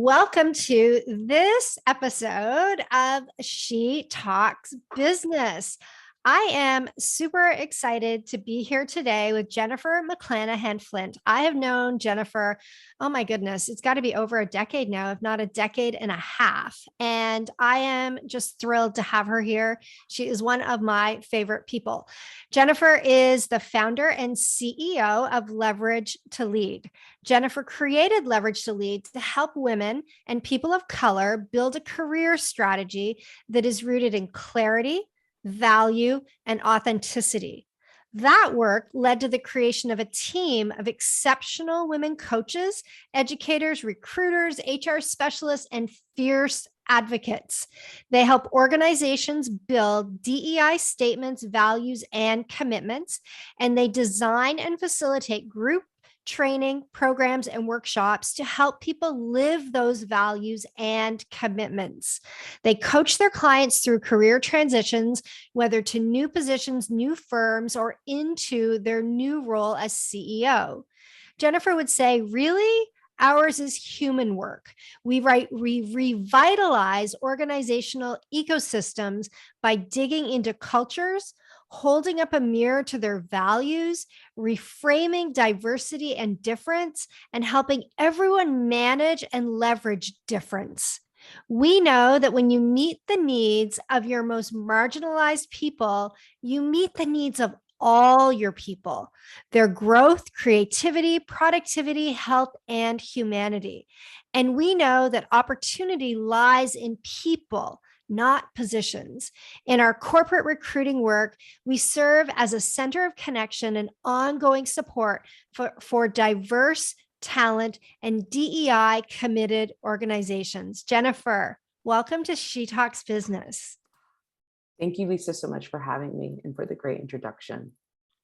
Welcome to this episode of She Talks Business. I am super excited to be here today with Jennifer McClanahan-Fletcher. I have known Jennifer, oh my goodness, it's got to be over a decade now, if not a decade and a half. And I am just thrilled to have her here. She is one of my favorite people. Jennifer is the founder and CEO of Leverage to Lead. Jennifer created Leverage to Lead to help women and people of color build a career strategy that is rooted in clarity, value, and authenticity. That work led to the creation of a team of exceptional women coaches, educators, recruiters, HR specialists, and fierce advocates. They help organizations build DEI statements, values, and commitments, and they design and facilitate group training, programs, and workshops to help people live those values and commitments. They coach their clients through career transitions, whether to new positions, new firms, or into their new role as CEO. Jennifer would say, really? Ours is human work. We revitalize organizational ecosystems by digging into cultures, holding up a mirror to their values, reframing diversity and difference, and helping everyone manage and leverage difference. We know that when you meet the needs of your most marginalized people, you meet the needs of all your people, their growth, creativity, productivity, health, and humanity. And we know that opportunity lies in people, not positions. In our corporate recruiting work, we serve as a center of connection and ongoing support for diverse talent and DEI committed organizations. Jennifer, welcome to She Talks Business. Thank you, Lisa, so much for having me and for the great introduction.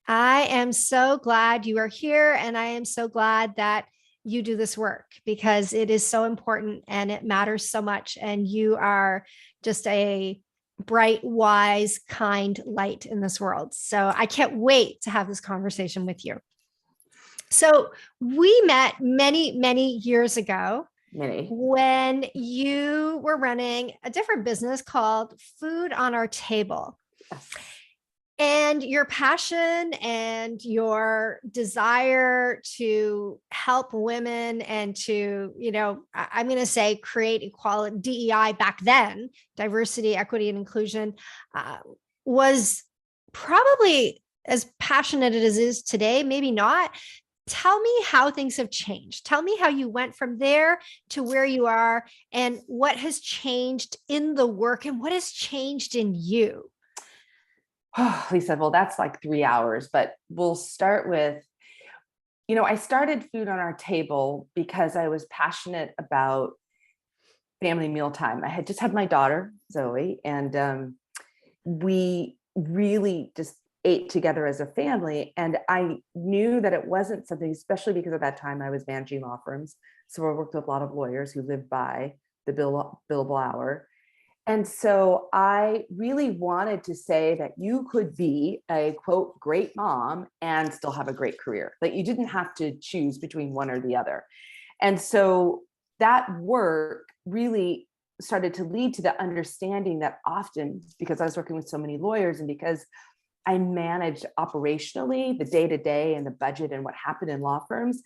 I am so glad you are here, and I am so glad that you do this work because it is so important and it matters so much. And you are just a bright, wise, kind light in this world. So I can't wait to have this conversation with you. So we met many, many years ago. When you were running a different business called Food on Our Table. Yes. And your passion and your desire to help women and to, I'm going to say create equality, DEI back then, diversity, equity, and inclusion, was probably as passionate as it is today, maybe not. Tell me how things have changed. Tell me how you went from there to where you are and what has changed in the work and what has changed in you. Oh, Lisa, well, that's like 3 hours, but we'll start with, I started Food on Our Table because I was passionate about family mealtime. I had just had my daughter, Zoe, and we really just ate together as a family. And I knew that it wasn't something, especially because at that time I was managing law firms. So I worked with a lot of lawyers who lived by the billable hour. And so I really wanted to say that you could be a, quote, great mom and still have a great career, that you didn't have to choose between one or the other. And so that work really started to lead to the understanding that often, because I was working with so many lawyers and because I managed operationally the day-to-day and the budget and what happened in law firms,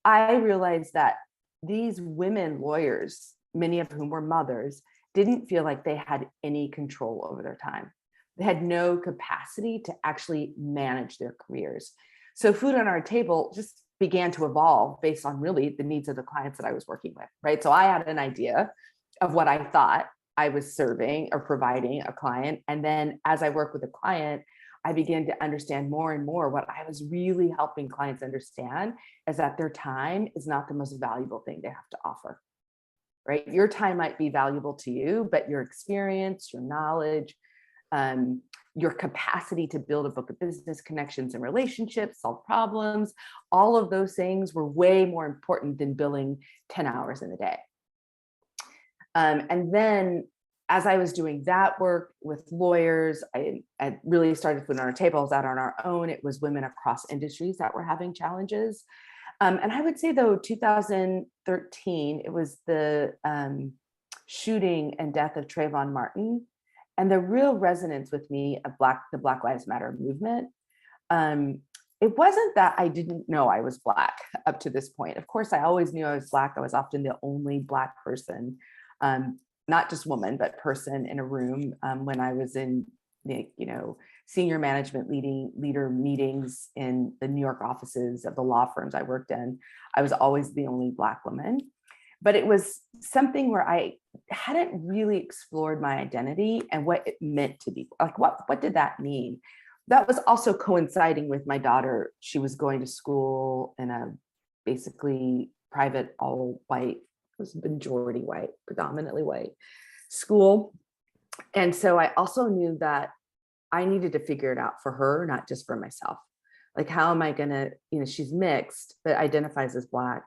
I realized that these women lawyers, many of whom were mothers, didn't feel like they had any control over their time. They had no capacity to actually manage their careers. So Food on Our Table just began to evolve based on really the needs of the clients that I was working with, right? So I had an idea of what I thought I was serving or providing a client. And then as I work with a client, I began to understand more and more what I was really helping clients understand is that their time is not the most valuable thing they have to offer. Right? Your time might be valuable to you, but your experience, your knowledge, your capacity to build a book of business, connections and relationships, solve problems, all of those things were way more important than billing 10 hours in a day. And then as I was doing that work with lawyers, I really started Food on Our Table. I was out on our own. It was women across industries that were having challenges. And I would say though, 2013, it was the shooting and death of Trayvon Martin, and the real resonance with me of the Black Lives Matter movement. It wasn't that I didn't know I was Black up to this point. Of course, I always knew I was Black. I was often the only Black person, not just woman, but person in a room when I was in senior management leader meetings in the New York offices of the law firms I worked in. I was always the only Black woman. But it was something where I hadn't really explored my identity and what it meant to be. Like, what did that mean? That was also coinciding with my daughter. She was going to school in a basically private, all white, it was majority white, predominantly white school. And so I also knew that I needed to figure it out for her, not just for myself. Like, how am I gonna, she's mixed, but identifies as Black.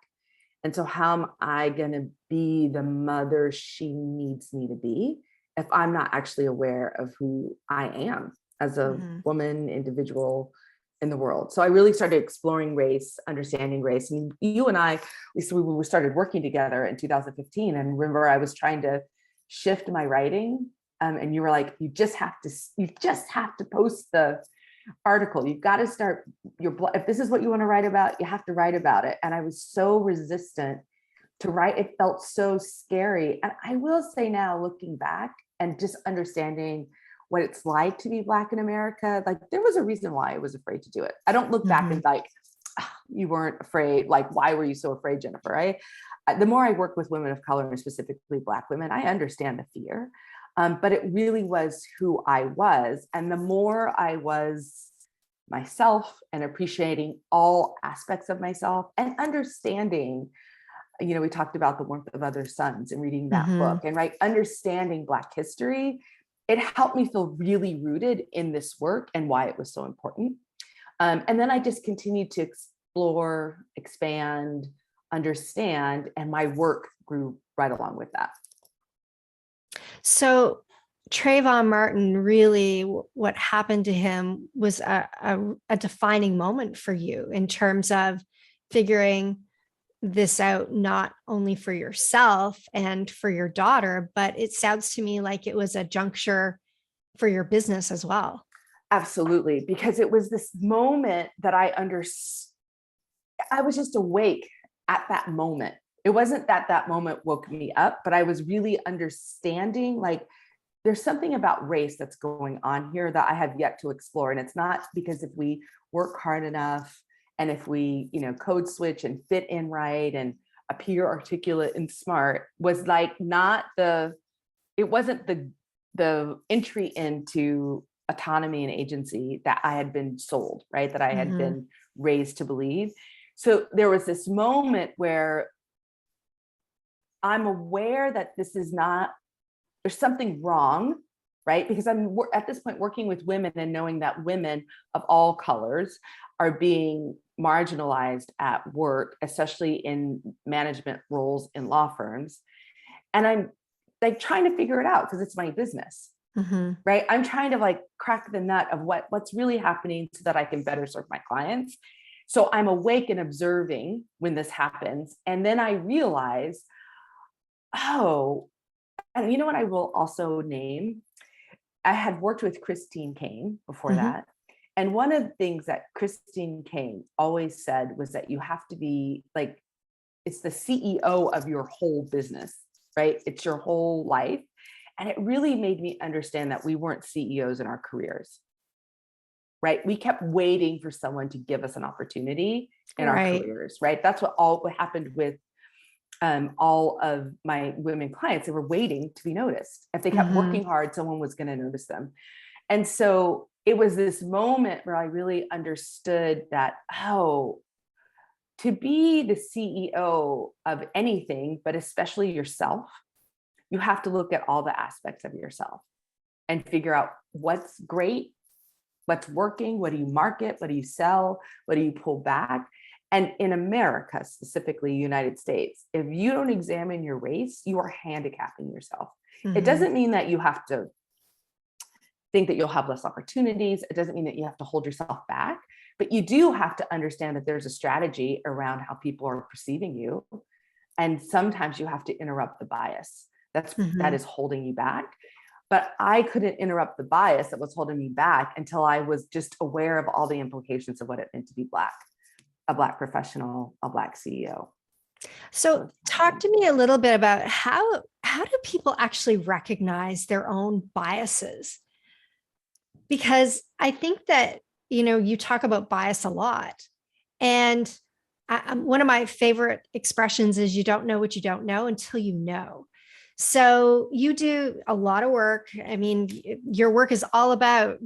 And so how am I gonna be the mother she needs me to be if I'm not actually aware of who I am as a woman, individual in the world? So I really started exploring race, understanding race. And you and I, we started working together in 2015. And remember, I was trying to shift my writing. And you were like, you just have to post the article. You've got to start if this is what you want to write about, you have to write about it. And I was so resistant to write. It felt so scary. And I will say now, looking back and just understanding what it's like to be Black in America, like, there was a reason why I was afraid to do it. I don't look back and like, you weren't afraid. Like, why were you so afraid, Jennifer? Right? The more I work with women of color, and specifically Black women, I understand the fear. But it really was who I was. And the more I was myself and appreciating all aspects of myself and understanding, we talked about The Warmth of Other Suns and reading that book, and understanding Black history, it helped me feel really rooted in this work and why it was so important. And then I just continued to explore, expand, understand, and my work grew right along with that. So Trayvon Martin, really what happened to him was a defining moment for you in terms of figuring this out, not only for yourself and for your daughter, but it sounds to me like it was a juncture for your business as well. Absolutely, because it was this moment that I was just awake at that moment. It wasn't that moment woke me up, but I was really understanding, like, there's something about race that's going on here that I have yet to explore. And it's not because if we work hard enough and if we, code switch and fit in right and appear articulate and smart, was like it wasn't the entry into autonomy and agency that I had been sold, right? That I had been raised to believe. So there was this moment where I'm aware that there's something wrong, right? Because I'm at this point working with women and knowing that women of all colors are being marginalized at work, especially in management roles in law firms. And I'm like trying to figure it out because it's my business, right? I'm trying to like crack the nut of what's really happening so that I can better serve my clients. So I'm awake and observing when this happens. And then I realize, and you know what I will also name? I had worked with Christine Kane before that. And one of the things that Christine Kane always said was that you have to be like, it's the CEO of your whole business, right? It's your whole life. And it really made me understand that we weren't CEOs in our careers, right? We kept waiting for someone to give us an opportunity in our careers, right? That's what happened with all of my women clients. They were waiting to be noticed. If they kept working hard, someone was going to notice them. And so it was this moment where I really understood that, to be the CEO of anything, but especially yourself, you have to look at all the aspects of yourself and figure out what's great, what's working, what do you market, what do you sell, what do you pull back. And in America, specifically United States, if you don't examine your race, you are handicapping yourself. It doesn't mean that you have to think that you'll have less opportunities. It doesn't mean that you have to hold yourself back, But you do have to understand that there's a strategy around how people are perceiving you. And sometimes you have to interrupt the bias that is holding you back. But I couldn't interrupt the bias that was holding me back until I was just aware of all the implications of what it meant to be Black, a Black professional, a Black CEO. So talk to me a little bit about how do people actually recognize their own biases? Because I think that, you talk about bias a lot. And one of my favorite expressions is you don't know what you don't know until you know. So you do a lot of work. I mean, your work is all about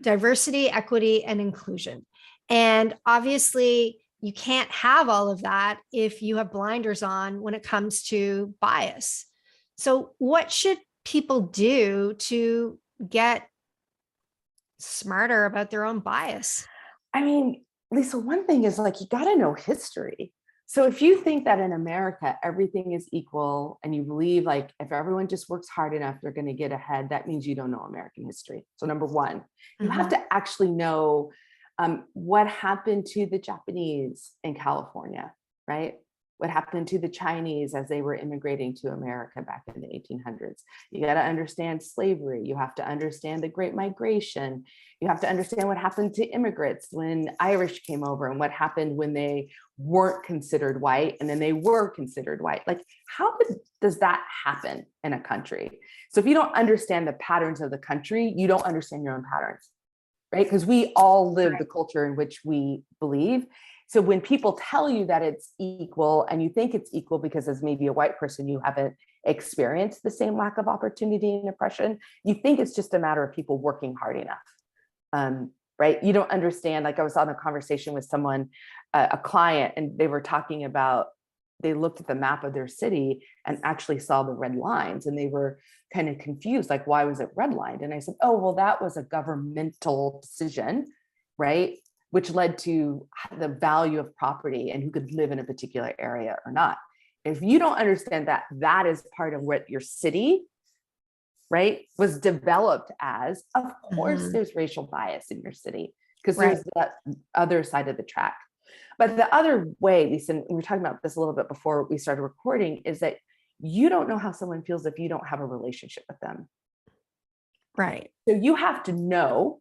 diversity, equity, and inclusion. And obviously, you can't have all of that if you have blinders on when it comes to bias. So, what should people do to get smarter about their own bias? I mean, Lisa, one thing is like, you got to know history. So if you think that in America, everything is equal and you believe like if everyone just works hard enough, they're going to get ahead, that means you don't know American history. So number one, you have to actually know what happened to the Japanese in California, right? What happened to the Chinese as they were immigrating to America back in the 1800s. You got to understand slavery. You have to understand the Great Migration. You have to understand what happened to immigrants when Irish came over and what happened when they weren't considered white and then they were considered white. Like, how does that happen in a country? So if you don't understand the patterns of the country, you don't understand your own patterns, right? Because we all live the culture in which we believe. So when people tell you that it's equal and you think it's equal because as maybe a white person, you haven't experienced the same lack of opportunity and oppression, you think it's just a matter of people working hard enough, right? You don't understand, like I was on a conversation with someone, a client, and they were talking about, they looked at the map of their city and actually saw the red lines and they were kind of confused, like, why was it redlined? And I said, oh, well, that was a governmental decision, right? Which led to the value of property and who could live in a particular area or not. If you don't understand that that is part of what your city, right, was developed as, of course, there's racial bias in your city because there's that other side of the track. But the other way, Lisa, and we were talking about this a little bit before we started recording, is that you don't know how someone feels if you don't have a relationship with them. Right. So you have to know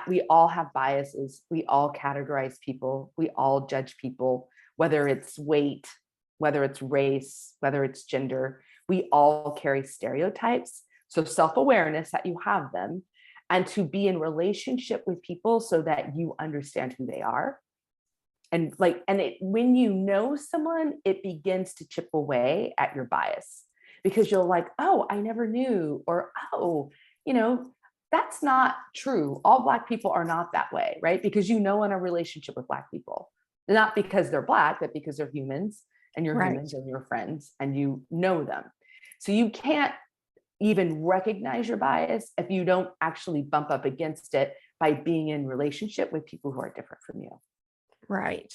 we all have biases. We all categorize people. We all judge people, whether it's weight, whether it's race, whether it's gender. We all carry stereotypes. So self-awareness that you have them, and to be in relationship with people so that you understand who they are. And when you know someone, it begins to chip away at your bias because you're like, oh, I never knew, or, oh, that's not true. All Black people are not that way, right? Because in a relationship with Black people, not because they're Black, but because they're humans and you're humans and you're friends and you know them. So you can't even recognize your bias if you don't actually bump up against it by being in relationship with people who are different from you. Right.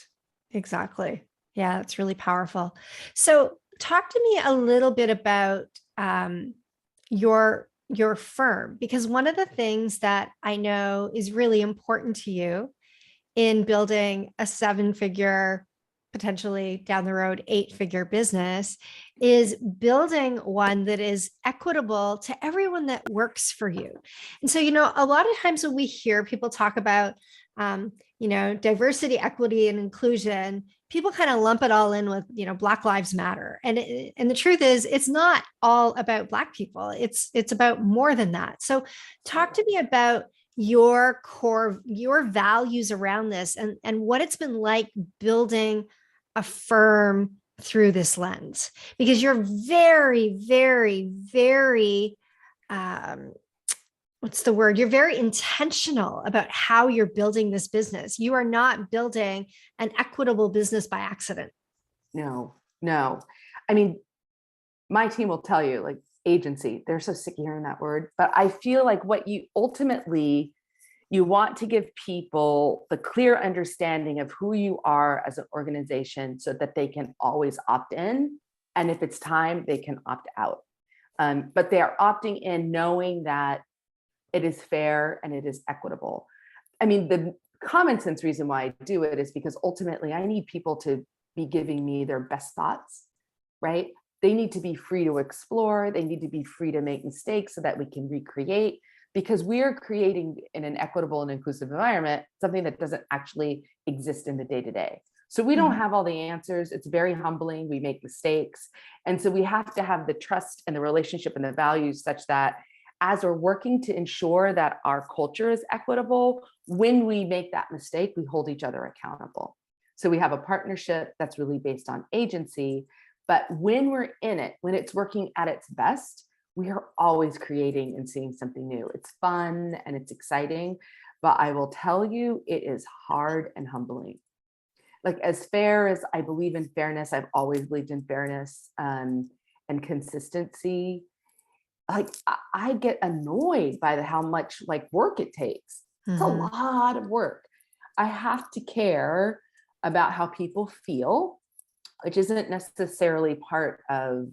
Exactly. Yeah, that's really powerful. So talk to me a little bit about your firm, because one of the things that I know is really important to you in building a 7-figure, potentially down the road 8-figure business is building one that is equitable to everyone that works for you. And so, a lot of times when we hear people talk about diversity, equity, and inclusion, people kind of lump it all in with, Black Lives Matter. And the truth is, it's not all about Black people. It's about more than that. So talk to me about your values around this and what it's been like building a firm through this lens, because you're very, very, very, what's the word? You're very intentional about how you're building this business. You are not building an equitable business by accident. No. I mean, my team will tell you, like, agency, they're so sick of hearing that word, but I feel like what you ultimately, you want to give people the clear understanding of who you are as an organization so that they can always opt in. And if it's time, they can opt out. But they are opting in knowing that it is fair and it is equitable. I mean, the common sense reason why I do it is because ultimately I need people to be giving me their best thoughts, right? They need to be free to explore. They need to be free to make mistakes so that we can recreate, because we are creating in an equitable and inclusive environment something that doesn't actually exist in the day-to-day. So we don't have all the answers. It's very humbling. We make mistakes. And so we have to have the trust and the relationship and the values such that as we're working to ensure that our culture is equitable, when we make that mistake, we hold each other accountable. So we have a partnership that's really based on agency. But when we're in it, when it's working at its best, we are always creating and seeing something new. It's fun and it's exciting. But I will tell you, it is hard and humbling. Like, as fair as I believe in fairness, I've always believed in fairness and consistency. Like, I get annoyed by how much like work it takes. It's a lot of work. I have to care about how people feel, which isn't necessarily part of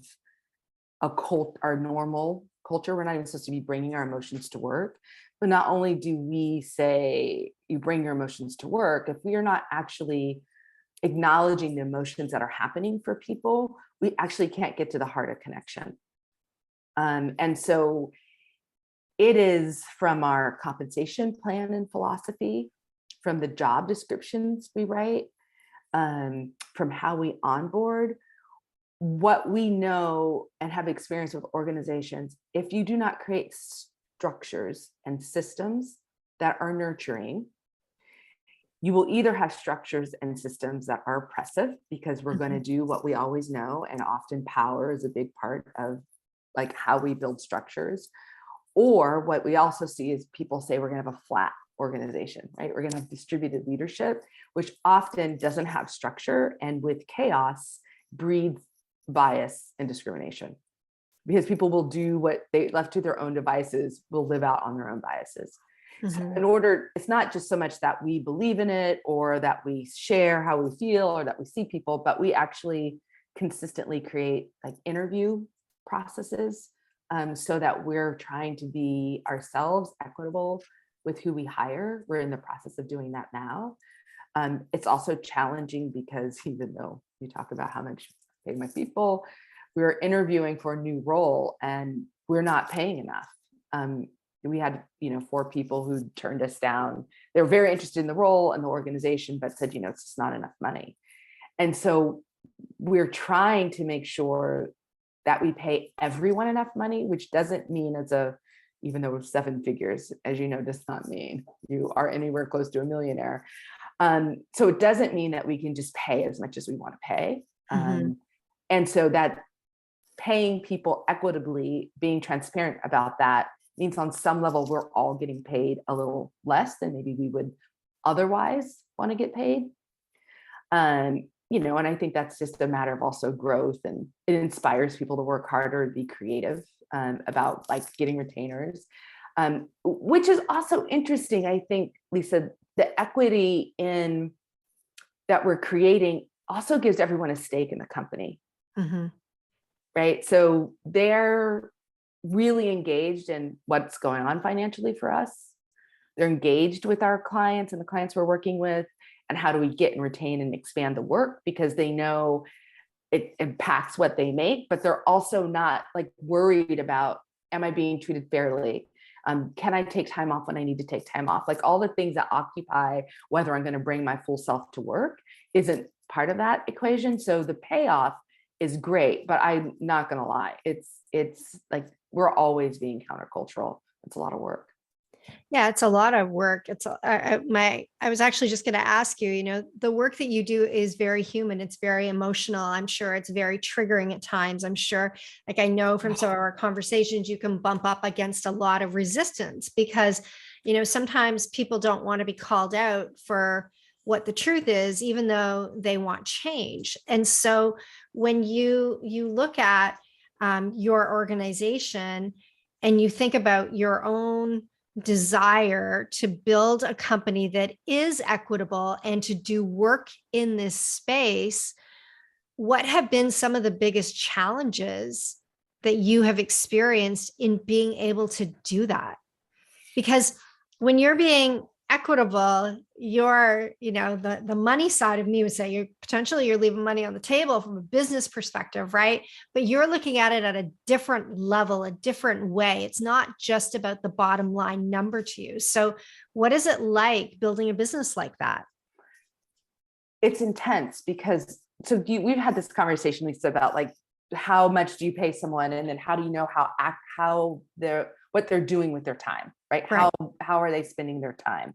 our normal culture. We're not even supposed to be bringing our emotions to work. But not only do we say you bring your emotions to work, if we are not actually acknowledging the emotions that are happening for people, we actually can't get to the heart of connection. And so it is from our compensation plan and philosophy, from the job descriptions we write, from how we onboard, what we know and have experience with organizations. If you do not create structures and systems that are nurturing, you will either have structures and systems that are oppressive, because we're going to do what we always know, and often power is a big part of like how we build structures. Or what we also see is people say we're going to have a flat organization, right? We're going to have distributed leadership, which often doesn't have structure, and with chaos breeds bias and discrimination, because people will do what they left to their own devices, will live out on their own biases. So in order, it's not just so much that we believe in it or that we share how we feel or that we see people, but we actually consistently create like interview processes, so that we're trying to be ourselves equitable with who we hire. We're in the process of doing that now. It's also challenging because even though you talk about how much I pay my people, we're interviewing for a new role and we're not paying enough. We had, 4 people who turned us down. They were very interested in the role and the organization, but said, it's just not enough money. And so we're trying to make sure that we pay everyone enough money, which doesn't mean even though we're 7 figures, as you know, does not mean you are anywhere close to a millionaire. So it doesn't mean that we can just pay as much as we want to pay. And so that paying people equitably, being transparent about that, means on some level we're all getting paid a little less than maybe we would otherwise want to get paid. And I think that's just a matter of also growth, and it inspires people to work harder, be creative about like getting retainers, which is also interesting. I think, Lisa, the equity in that we're creating also gives everyone a stake in the company, right? So they're really engaged in what's going on financially for us. They're engaged with our clients and the clients we're working with, and how do we get and retain and expand the work, because they know it impacts what they make, but they're also not like worried about, am I being treated fairly? Can I take time off when I need to take time off? Like all the things that occupy whether I'm going to bring my full self to work isn't part of that equation. So the payoff is great, but I'm not going to lie. It's like, we're always being countercultural. It's a lot of work. Yeah, it's a lot of work. I was actually just going to ask you, the work that you do is very human. It's very emotional. I'm sure it's very triggering at times. I'm sure, like I know from some of our conversations, you can bump up against a lot of resistance because, sometimes people don't want to be called out for what the truth is, even though they want change. And so when you look at your organization and you think about your own desire to build a company that is equitable and to do work in this space, what have been some of the biggest challenges that you have experienced in being able to do that? Because when you're being Equitable, you're, the money side of me would say you're leaving money on the table from a business perspective, right? But you're looking at it at a different level, a different way. It's not just about the bottom line number to you. So what is it like building a business like that? It's intense because we've had this conversation, Lisa, about like how much do you pay someone, and then how do you know what they're doing with their time, right? Right. How are they spending their time?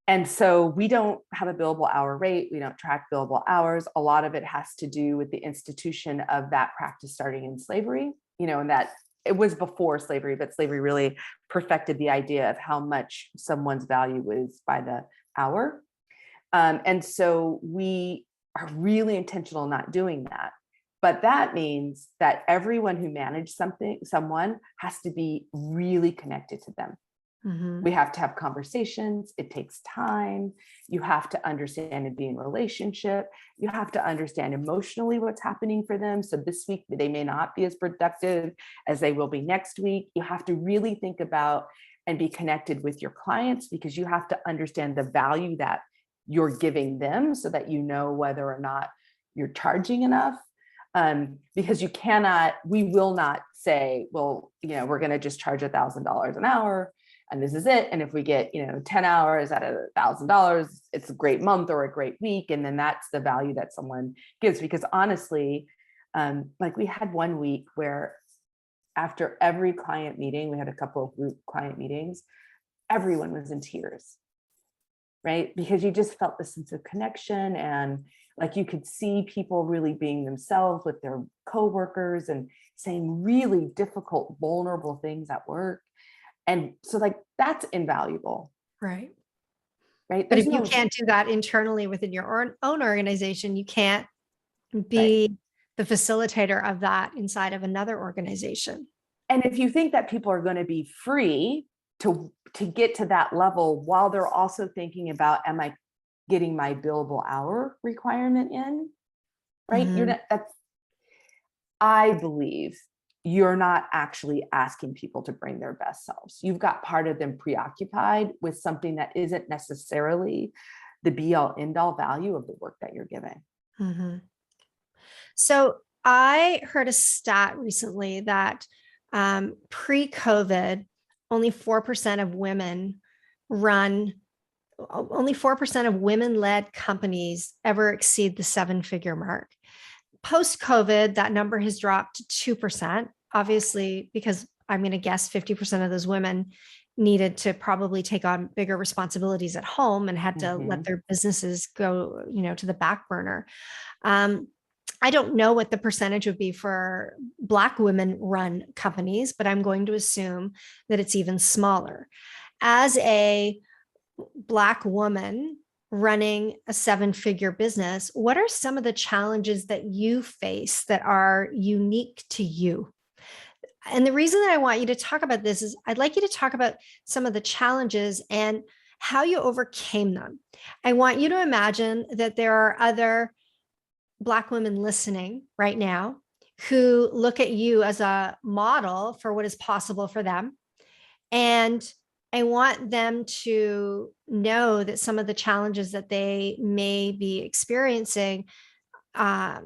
And so we don't have a billable hour rate. We don't track billable hours. A lot of it has to do with the institution of that practice starting in slavery, and that it was before slavery, but slavery really perfected the idea of how much someone's value was by the hour. And so we are really intentional not doing that. But that means that everyone who managed someone has to be really connected to them. Mm-hmm. We have to have conversations. It takes time. You have to understand and be in relationship. You have to understand emotionally what's happening for them. So this week, they may not be as productive as they will be next week. You have to really think about and be connected with your clients, because you have to understand the value that you're giving them so that you know whether or not you're charging enough. Because we will not say, well, we're going to just charge $1,000 an hour and this is it. And if we get, 10 hours at $1,000, it's a great month or a great week. And then that's the value that someone gives. Because honestly, like we had one week where after every client meeting, we had a couple of group client meetings, everyone was in tears, right? Because you just felt the sense of connection, and like you could see people really being themselves with their coworkers and saying really difficult, vulnerable things at work. And so like that's invaluable. Right. Right. But There's if you no can't do that internally within your own organization, you can't right. be the facilitator of that inside of another organization. And if you think that people are going to be free to get to that level while they're also thinking about, am I getting my billable hour requirement in? Right. Mm-hmm. I believe you're not actually asking people to bring their best selves. You've got part of them preoccupied with something that isn't necessarily the be all end all value of the work that you're giving. Mm-hmm. So I heard a stat recently that pre-COVID, only 4% of women run, only 4% of women-led companies ever exceed the seven-figure mark. Post-COVID, that number has dropped to 2%, obviously, because I'm going to guess 50% of those women needed to probably take on bigger responsibilities at home and had to let their businesses go, to the back burner. I don't know what the percentage would be for Black women run companies, but I'm going to assume that it's even smaller. As a Black woman running a seven-figure business, what are some of the challenges that you face that are unique to you? And the reason that I want you to talk about this is I'd like you to talk about some of the challenges and how you overcame them. I want you to imagine that there are other Black women listening right now who look at you as a model for what is possible for them. And I want them to know that some of the challenges that they may be experiencing are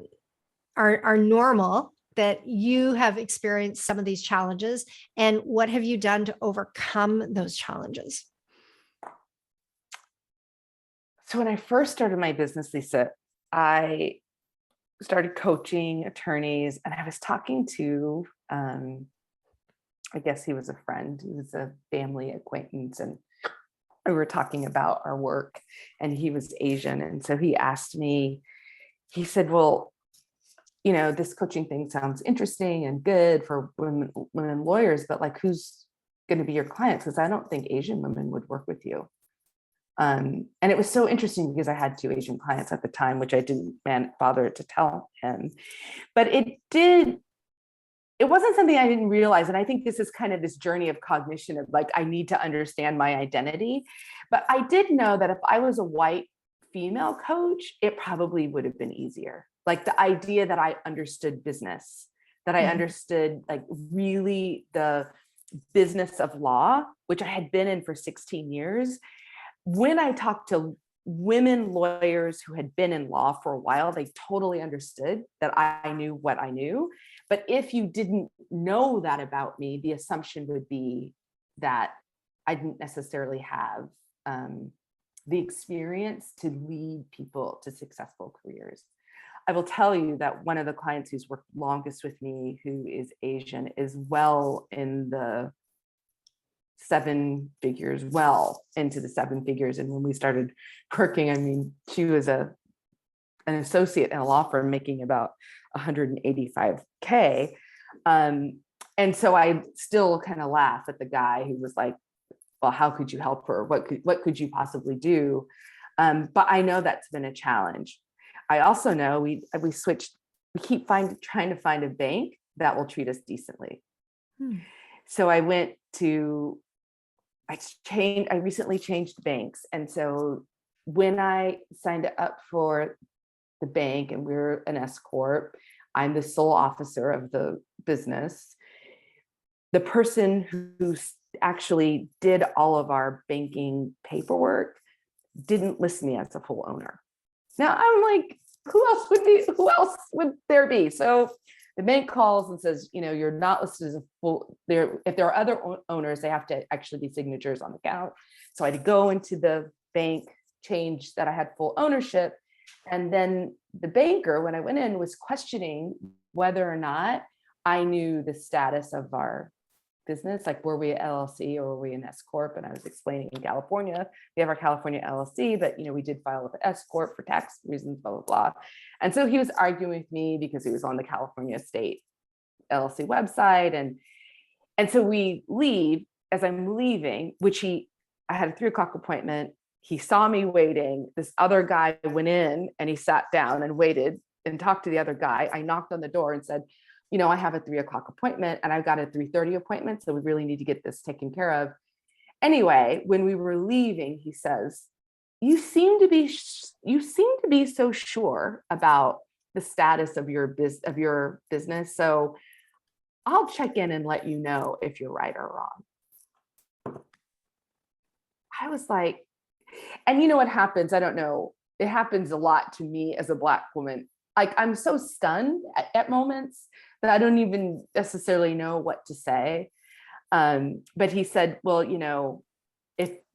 normal, that you have experienced some of these challenges, and what have you done to overcome those challenges? So when I first started my business, Lisa, I started coaching attorneys, and I was talking to, I guess he was a friend, he was a family acquaintance, and we were talking about our work, and he was Asian. And so he asked me, he said, well, this coaching thing sounds interesting and good for women lawyers, but like, who's going to be your clients? Because I don't think Asian women would work with you. And it was so interesting because I had 2 Asian clients at the time, which I didn't bother to tell him, but it wasn't something I didn't realize. And I think this is kind of this journey of cognition of like, I need to understand my identity. But I did know that if I was a white female coach, it probably would have been easier. Like the idea that I understood business, that I understood like really the business of law, which I had been in for 16 years. when I talked to women lawyers who had been in law for a while, they totally understood that I knew what I knew. But if you didn't know that about me, the assumption would be that I didn't necessarily have the experience to lead people to successful careers. I will tell you that one of the clients who's worked longest with me, who is Asian, is well in the seven figures, well into the seven figures. And when we started working, I mean, she was an associate in a law firm making about 185K. And so I still kind of laugh at the guy who was like, well, how could you help her? What could you possibly do? But I know that's been a challenge. I also know we keep trying to find a bank that will treat us decently. So I recently changed banks. And so when I signed up for the bank, and we're an S corp, I'm the sole officer of the business. The person who actually did all of our banking paperwork didn't list me as a full owner. Now I'm like, who else would there be? So the bank calls and says, you're not listed as a full there. If there are other owners, they have to actually be signatures on the account. So I had to go into the bank, change that I had full ownership. And then the banker, when I went in, was questioning whether or not I knew the status of our business, like were we an LLC or were we an S corp? And I was explaining in California, we have our California LLC, but we did file with an S corp for tax reasons, blah, blah, blah. And so he was arguing with me because he was on the California state LLC website. And so we leave. As I'm leaving, I had a 3:00 appointment. He saw me waiting. This other guy went in and he sat down and waited and talked to the other guy. I knocked on the door and said, I have a 3:00 appointment and I've got a 3:30 appointment. So we really need to get this taken care of. Anyway, when we were leaving, he says, you seem to be so sure about the status of your business. So I'll check in and let you know if you're right or wrong. I was like, and you know what happens? I don't know. It happens a lot to me as a Black woman. Like I'm so stunned at moments that I don't even necessarily know what to say. But he said, well,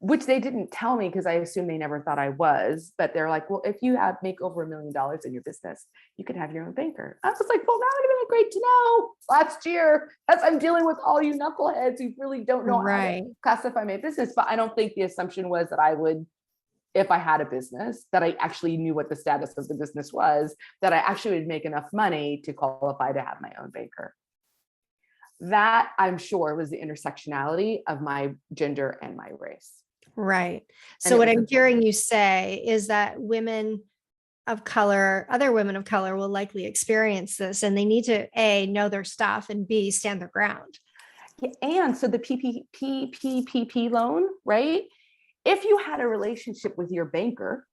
which they didn't tell me because I assume they never thought I was, but they're like, well, if you make over $1 million in your business, you could have your own banker. I was like, well, that would have been great to know last year as I'm dealing with all you knuckleheads who really don't know how to classify my business. But I don't think the assumption was that I would, if I had a business, that I actually knew what the status of the business was, that I actually would make enough money to qualify to have my own banker. That, I'm sure, was the intersectionality of my gender and my race. Right. So what I'm hearing you say is that other women of color will likely experience this, and they need to A, know their stuff, and B, stand their ground. Yeah, and so the PPP loan, right? If you had a relationship with your banker,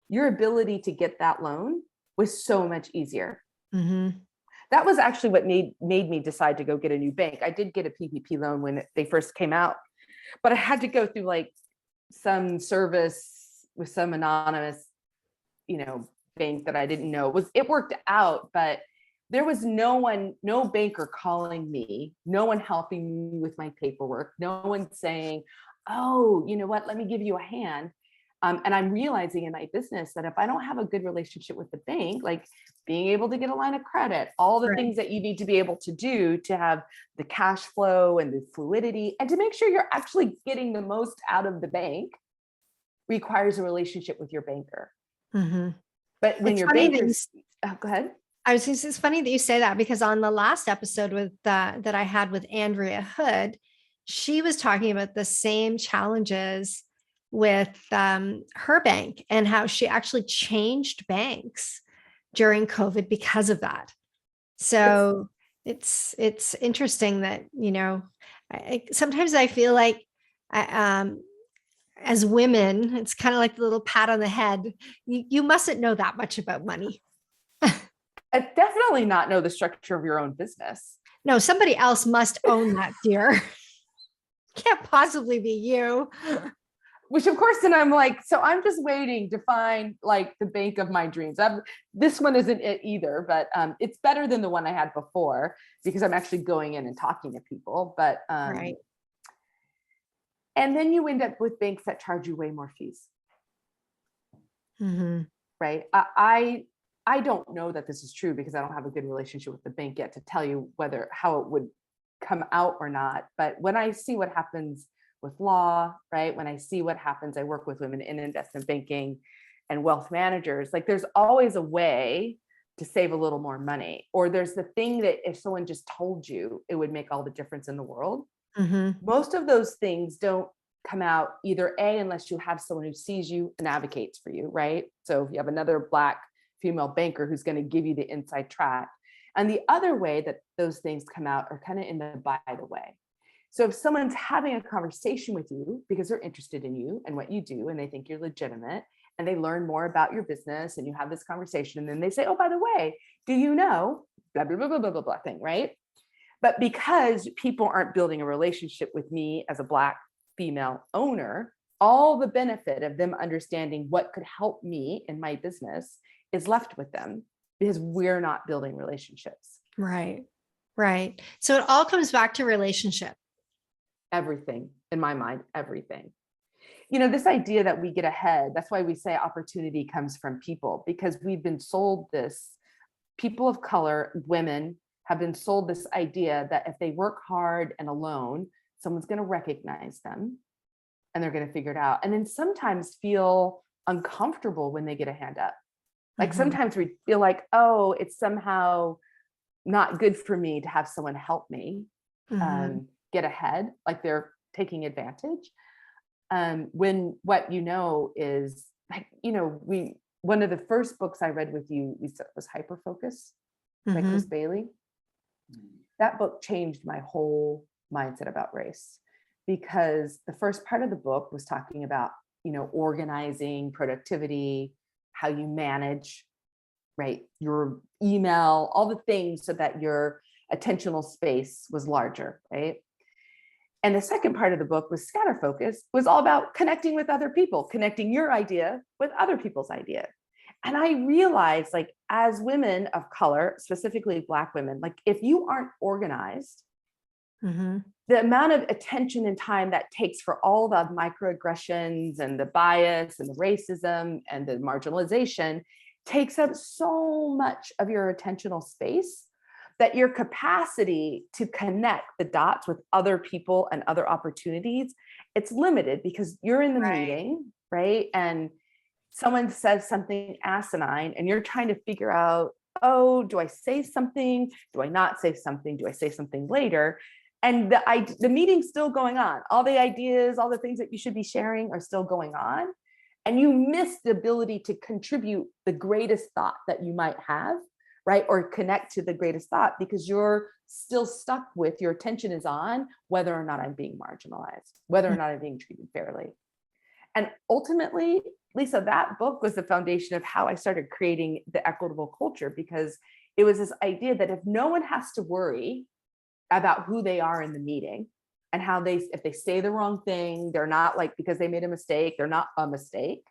your ability to get that loan was so much easier. Mm-hmm. That was actually what made me decide to go get a new bank. I did get a PPP loan when they first came out, but I had to go through like some service with some anonymous, bank that I didn't know. It worked out, but there was no banker calling me, no one helping me with my paperwork, no one saying, oh, you know what, let me give you a hand. And I'm realizing in my business that if I don't have a good relationship with the bank, like being able to get a line of credit, all the things that you need to be able to do to have the cash flow and the fluidity and to make sure you're actually getting the most out of the bank requires a relationship with your banker. Mm-hmm. But when your bankers, go ahead. It's funny that you say that, because on the last episode that I had with Andrea Hood, she was talking about the same challenges with her bank and how she actually changed banks during COVID because of that. So it's interesting that, sometimes I feel like as women, it's kind of like the little pat on the head. You mustn't know that much about money. I definitely not know the structure of your own business. No, somebody else must own that, dear. Can't possibly be you. Which of course, then I'm like, so I'm just waiting to find like the bank of my dreams. This one isn't it either, but it's better than the one I had before because I'm actually going in and talking to people. But Right. and then you end up with banks that charge you way more fees. Mm-hmm. Right. I don't know that this is true because I don't have a good relationship with the bank yet to tell you how it would come out or not. But when I see what happens with law, right, when I see what happens, I work with women in investment banking and wealth managers, like there's always a way to save a little more money. Or there's the thing that if someone just told you, it would make all the difference in the world. Mm-hmm. Most of those things don't come out either unless you have someone who sees you and advocates for you, right? So if you have another Black female banker who's going to give you the inside track. And the other way that those things come out are kind of in the by the way. So if someone's having a conversation with you because they're interested in you and what you do, and they think you're legitimate, and they learn more about your business, and you have this conversation, and then they say, oh, by the way, do you know, blah, blah, blah, blah, blah, blah, blah thing, right? But because people aren't building a relationship with me as a Black female owner, all the benefit of them understanding what could help me in my business is left with them because we're not building relationships. Right. Right. So it all comes back to relationship. Everything, in my mind, everything. You know, this idea that we get ahead, that's why we say opportunity comes from people, because we've been sold this, people of color, women have been sold this idea that if they work hard and alone, someone's going to recognize them and they're going to figure it out. And then sometimes feel uncomfortable when they get a hand up. Like sometimes we feel like, oh, it's somehow not good for me to have someone help me get ahead, like they're taking advantage. When what you know is like, you know, one of the first books I read with you was Hyper Focus by Chris Bailey. That book changed my whole mindset about race, because the first part of the book was talking about, you know, organizing, productivity, how you manage, right, your email, all the things so that your attentional space was larger, right? And the second part of the book was Scatter Focus, was all about connecting with other people, connecting your idea with other people's idea. And I realized, like, as women of color, specifically Black women, like if you aren't organized, the amount of attention and time that takes for all the microaggressions and the bias and the racism and the marginalization takes up so much of your attentional space that your capacity to connect the dots with other people and other opportunities, it's limited because you're in the meeting, right? And someone says something asinine and you're trying to figure out, oh, do I say something? Do I not say something? Do I say something later? And the meeting's still going on. All the ideas, all the things that you should be sharing are still going on. And you miss the ability to contribute the greatest thought that you might have, right? Or connect to the greatest thought because you're still stuck with, your attention is on whether or not I'm being marginalized, whether or not I'm being treated fairly. And ultimately, Lisa, that book was the foundation of how I started creating the equitable culture, because it was this idea that if no one has to worry about who they are in the meeting and how if they say the wrong thing, they're not, like, because they made a mistake, they're not a mistake,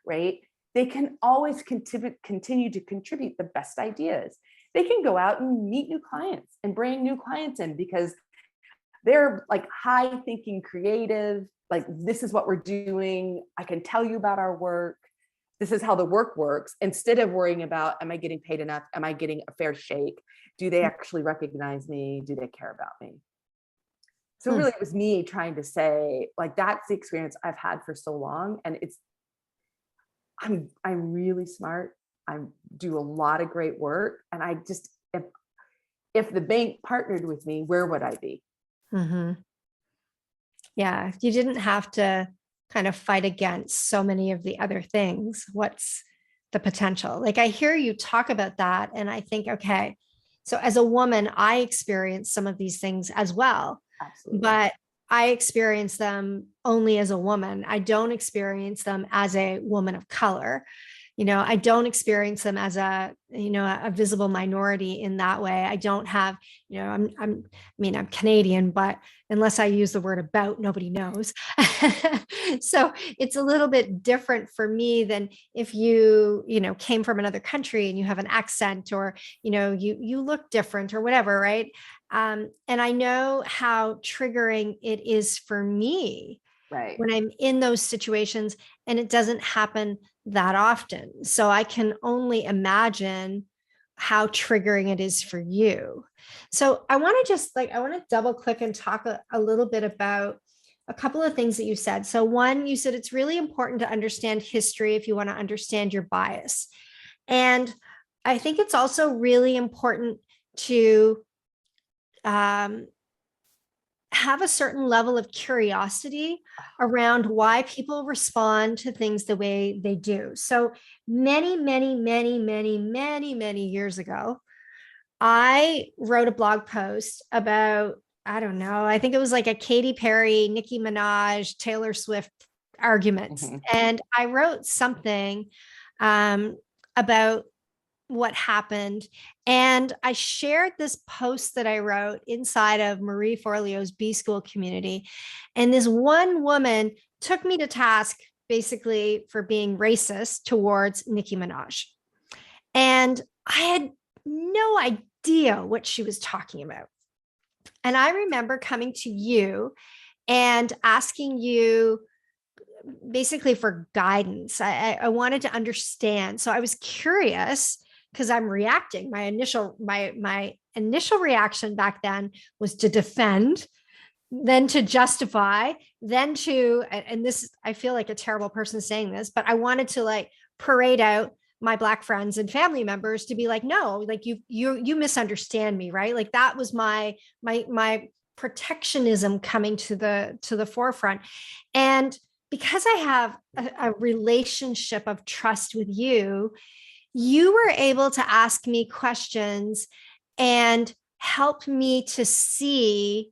right? They can always continue to contribute the best ideas. They can go out and meet new clients and bring new clients in because they're like high thinking, creative, like, this is what we're doing. I can tell you about our work. This is how the work works, instead of worrying about, am I getting paid enough? Am I getting a fair shake? Do they actually recognize me? Do they care about me? So really, it was me trying to say, like, that's the experience I've had for so long. And I'm really smart. I do a lot of great work. And I just, if the bank partnered with me, where would I be? Yeah, you didn't have to kind of fight against so many of the other things. What's the potential? Like, I hear you talk about that, and I think, okay, so as a woman, I experience some of these things as well. Absolutely. But I experience them only as a woman. I don't experience them as a woman of color. I don't experience them as a visible minority in that way. I don't have, I'm Canadian, but unless I use the word about, nobody knows. So it's a little bit different for me than if came from another country and you have an accent, or, you look different or whatever. Right. And I know how triggering it is for me Right. when I'm in those situations, and it doesn't happen that often. So I can only imagine how triggering it is for you. So I want to double click and talk a little bit about a couple of things that you said. So one, you said it's really important to understand history if you want to understand your bias. And I think it's also really important to have a certain level of curiosity around why people respond to things the way they do. So many years ago, I wrote a blog post about, I don't know, I think it was like a Katy Perry, Nicki Minaj, Taylor Swift arguments. Mm-hmm. And I wrote something about what happened. And I shared this post that I wrote inside of Marie Forleo's B School community. And this one woman took me to task basically for being racist towards Nicki Minaj. And I had no idea what she was talking about. And I remember coming to you and asking you basically for guidance. I wanted to understand. So I was curious because I'm reacting. My initial reaction back then was to defend, then to justify, then to, and this, I feel like a terrible person saying this, but I wanted to like parade out my Black friends and family members to be like, no, like you misunderstand me, right? Like that was my protectionism coming to the forefront. And because I have a relationship of trust with you, you were able to ask me questions and help me to see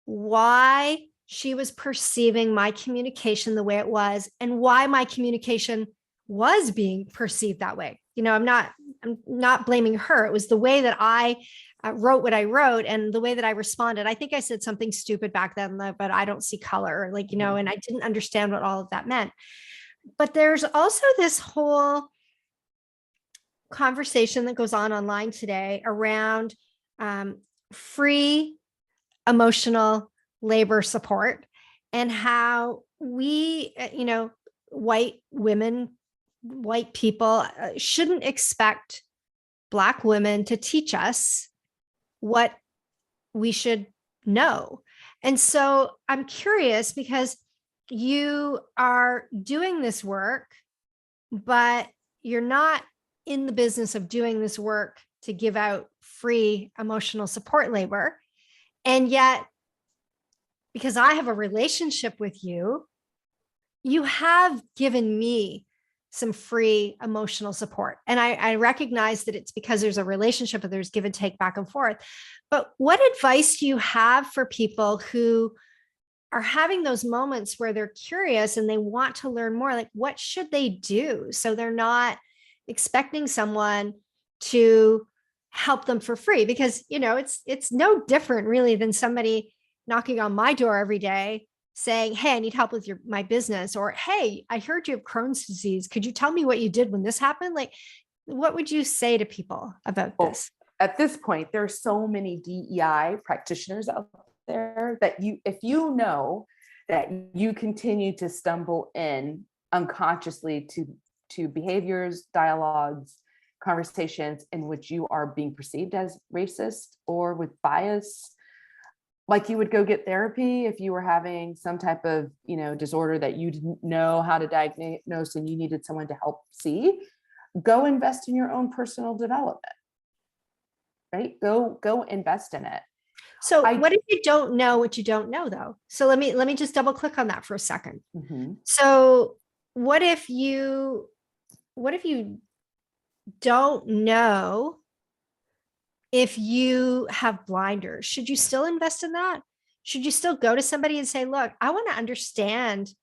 why she was perceiving my communication the way it was, and why my communication was being perceived that way. I'm not blaming her. It was the way that I wrote what I wrote and the way that I responded. I think I said something stupid back then, but I don't see color, and I didn't understand what all of that meant. But there's also this whole conversation that goes on online today around free emotional labor support, and how we, white women, white people shouldn't expect Black women to teach us what we should know. And so I'm curious because you are doing this work, but you're not in the business of doing this work to give out free emotional support labor. And yet, because I have a relationship with you, you have given me some free emotional support. And I recognize that it's because there's a relationship and there's give and take back and forth. But what advice do you have for people who are having those moments where they're curious and they want to learn more? Like, what should they do so they're not expecting someone to help them for free? Because, it's no different really than somebody knocking on my door every day saying, hey, I need help with my business, or, hey, I heard you have Crohn's disease. Could you tell me what you did when this happened? Like, what would you say to people about this? At this point, there are so many DEI practitioners out there that if you know that you continue to stumble in unconsciously to behaviors, dialogues, conversations in which you are being perceived as racist or with bias, like you would go get therapy if you were having some type of, disorder that you didn't know how to diagnose and you needed someone to help see, go invest in your own personal development, right? Go invest in it. So what if you don't know what you don't know, though? So let me just double click on that for a second. Mm-hmm. So what if you don't know if you have blinders? Should you still invest in that? Should you still go to somebody and say, look, I want to understand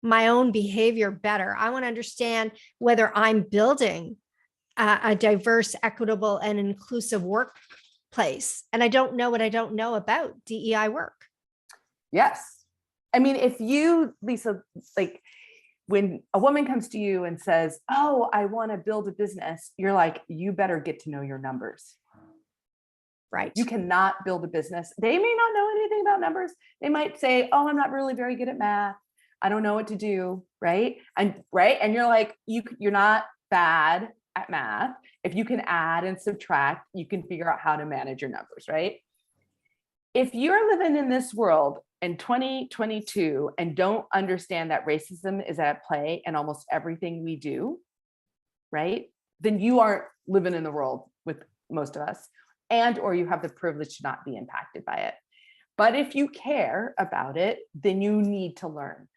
my own behavior better. I want to understand whether I'm building a diverse, equitable, and inclusive workplace. And I don't know what I don't know about DEI work. Yes. I mean, if you, Lisa, like when a woman comes to you and says, oh, I want to build a business, you're like, you better get to know your numbers. Right. You cannot build a business. They may not know anything about numbers. They might say, oh, I'm not really very good at math. I don't know what to do. Right. And you're like, you're not bad at math. If you can add and subtract, you can figure out how to manage your numbers. Right. If you're living in this world in 2022 and don't understand that racism is at play in almost everything we do, right, then you aren't living in the world with most of us, and or you have the privilege to not be impacted by it. But if you care about it, then you need to learn.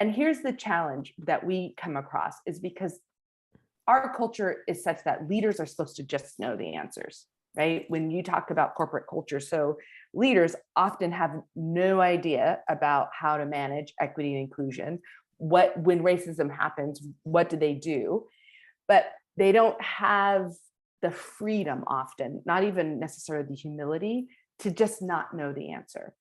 And here's the challenge that we come across is because our culture is such that leaders are supposed to just know the answers, right? When you talk about corporate culture, so leaders often have no idea about how to manage equity and inclusion. When racism happens, what do they do? But they don't have the freedom often, not even necessarily the humility, to just not know the answer.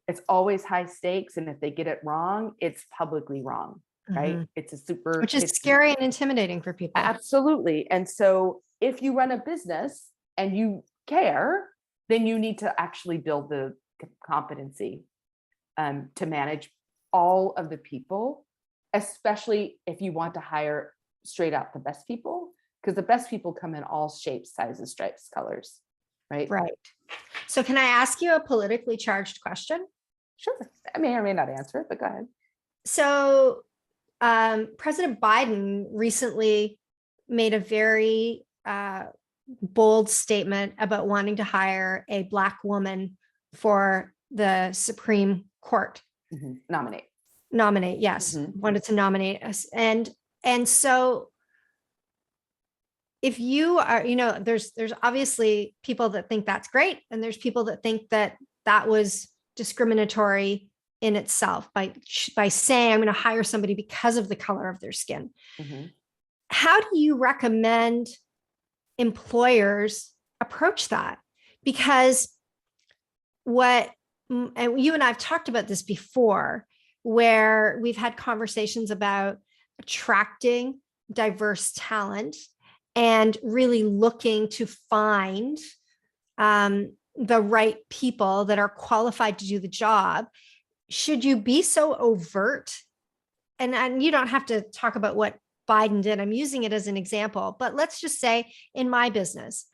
It's always high stakes. And if they get it wrong, it's publicly wrong, right? It's a super, which is scary and intimidating for people. Absolutely. And so if you run a business and you care, then you need to actually build the competency to manage all of the people, especially if you want to hire straight out the best people, because the best people come in all shapes, sizes, stripes, colors, right? Right. So can I ask you a politically charged question? Sure. I may or may not answer it, but go ahead. So President Biden recently made a very bold statement about wanting to hire a Black woman for the Supreme Court. Nominate, yes. Wanted to nominate us. And so if you are, there's obviously people that think that's great, and there's people that think that that was discriminatory in itself by saying I'm going to hire somebody because of the color of their skin. How do you recommend employers approach that? Because and you and I've talked about this before, where we've had conversations about attracting diverse talent and really looking to find the right people that are qualified to do the job. Should you be so overt? And you don't have to talk about what Biden did. I'm using it as an example, but let's just say in my business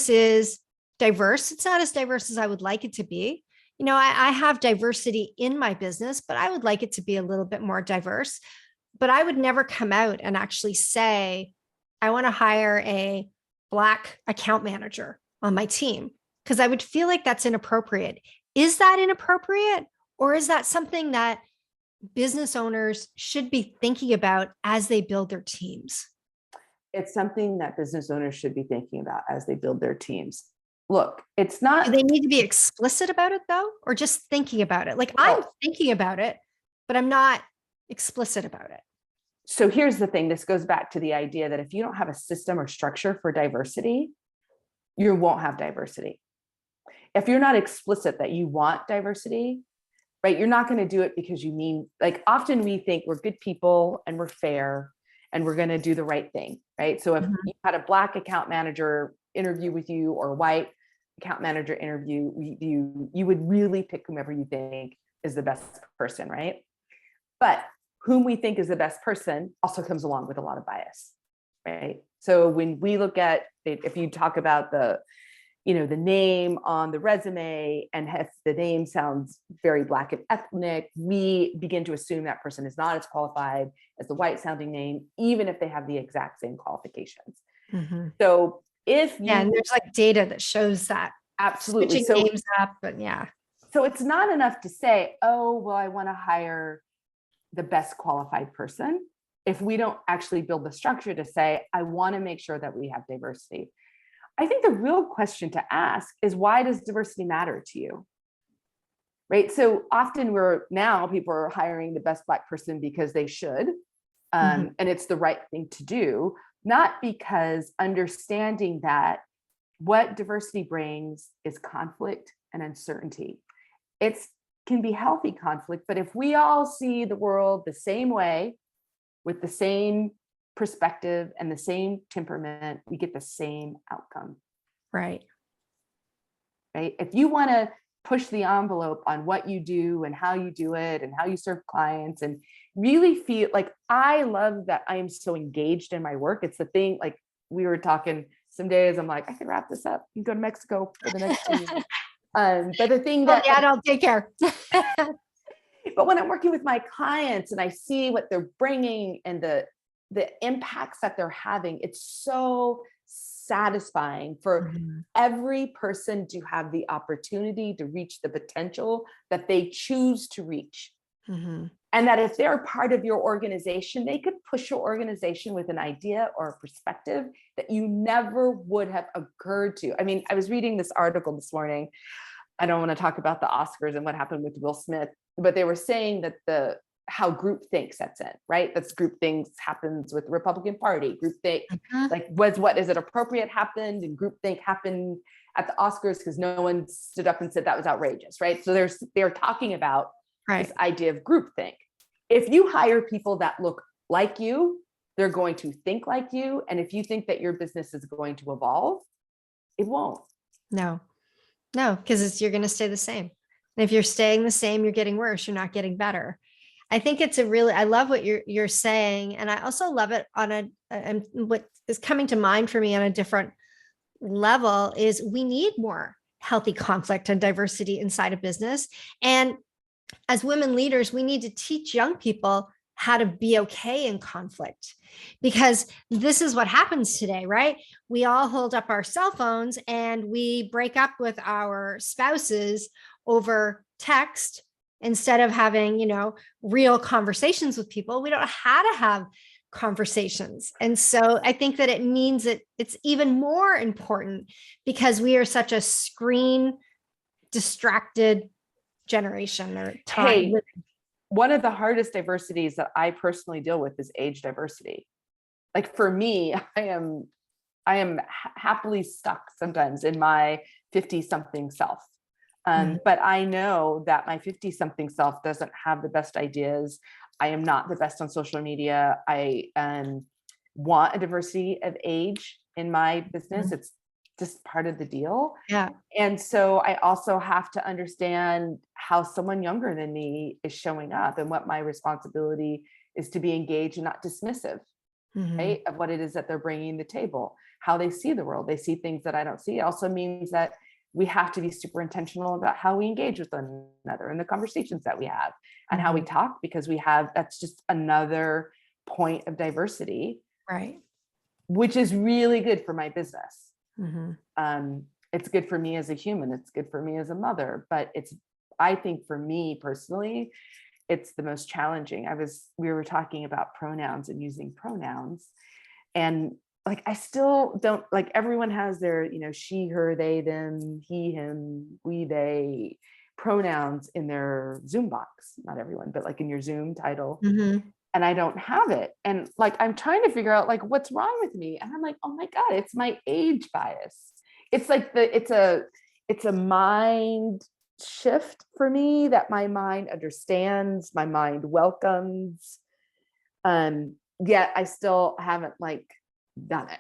is diverse. It's not as diverse as I would like it to be. I have diversity in my business, but I would like it to be a little bit more diverse. But I would never come out and actually say, I want to hire a Black account manager on my team, because I would feel like that's inappropriate. Is that inappropriate? Or is that something that business owners should be thinking about as they build their teams? It's something that business owners should be thinking about as they build their teams. Look, it's not. Do they need to be explicit about it though, or just thinking about it? Like, I'm thinking about it, but I'm not explicit about it. So here's the thing. This goes back to the idea that if you don't have a system or structure for diversity, you won't have diversity. If you're not explicit that you want diversity, right, you're not going to do it because you mean, like, often we think we're good people and we're fair and we're going to do the right thing, right? So if you had a Black account manager interview with you or a white account manager interview you, you would really pick whomever you think is the best person, right? But whom we think is the best person also comes along with a lot of bias, right? So when we look at, if you talk about the name on the resume, and if the name sounds very Black and ethnic, we begin to assume that person is not as qualified as the white sounding name, even if they have the exact same qualifications. So and there's like data that shows that. Absolutely. Switching names up, but yeah. So it's not enough to say, oh, well, I want to hire the best qualified person, if we don't actually build the structure to say, I want to make sure that we have diversity. I think the real question to ask is, why does diversity matter to you? right? So often people are hiring the best Black person because they should, Mhm. and it's the right thing to do, not because understanding that what diversity brings is conflict and uncertainty. It can be healthy conflict, but if we all see the world the same way, with the same perspective and the same temperament, we get the same outcome. Right. Right? If you want to push the envelope on what you do and how you do it and how you serve clients and really feel like, I love that I am so engaged in my work. It's the thing, like we were talking some days, I'm like, I can wrap this up and go to Mexico for the next 2 years. But the thing Well, that, yeah, don't take care. but when I'm working with my clients and I see what they're bringing and the impacts that they're having, it's so satisfying for Mhm. every person to have the opportunity to reach the potential that they choose to reach. Mhm. And that if they're part of your organization, they could push your organization with an idea or a perspective that you never would have occurred to. I mean, I was reading this article this morning. I don't want to talk about the Oscars and what happened with Will Smith, but they were saying that how groupthink sets in, right? That's groupthink happens with the Republican Party. Groupthink, Mhm. like, what is it appropriate happened, and groupthink happened at the Oscars because no one stood up and said that was outrageous, right? So they're talking about this Right. idea of groupthink. If you hire people that look like you, they're going to think like you, and if you think that your business is going to evolve, it won't. No, no, because you're going to stay the same. And if you're staying the same, you're getting worse. You're not getting better. I think it's I love what you're saying, and I also love it on and what is coming to mind for me on a different level is we need more healthy conflict and diversity inside a business. And as women leaders, we need to teach young people how to be okay in conflict, because this is what happens today, right? We all hold up our cell phones and we break up with our spouses over text instead of having, real conversations with people. We don't know how to have conversations. And so I think that it means that it's even more important because we are such a screen distracted generation or time. Hey, one of the hardest diversities that I personally deal with is age diversity. Like for me, I am happily stuck sometimes in my 50 something self. Mhm. But I know that my 50 something self doesn't have the best ideas. I am not the best on social media. I want a diversity of age in my business. It's just part of the deal. Yeah. And so I also have to understand how someone younger than me is showing up and what my responsibility is to be engaged and not dismissive, Mhm. right? Of what it is that they're bringing to the table, how they see the world. They see things that I don't see. It also means that we have to be super intentional about how we engage with one another and the conversations that we have and how we Mhm. talk, because that's just another point of diversity, Right. which is really good for my business. Mhm. It's good for me as a human. It's good for me as a mother, but I think for me personally, it's the most challenging. We were talking about pronouns and using pronouns, and like, I still don't, like, everyone has their, she, her, they, them, he, him, we, they pronouns in their Zoom box. Not everyone, but like in your Zoom title. Mhm. And I don't have it. And like, I'm trying to figure out like what's wrong with me. And I'm like, oh my God, it's my age bias. It's like it's a mind shift for me that my mind understands, my mind welcomes. Yet I still haven't like done it.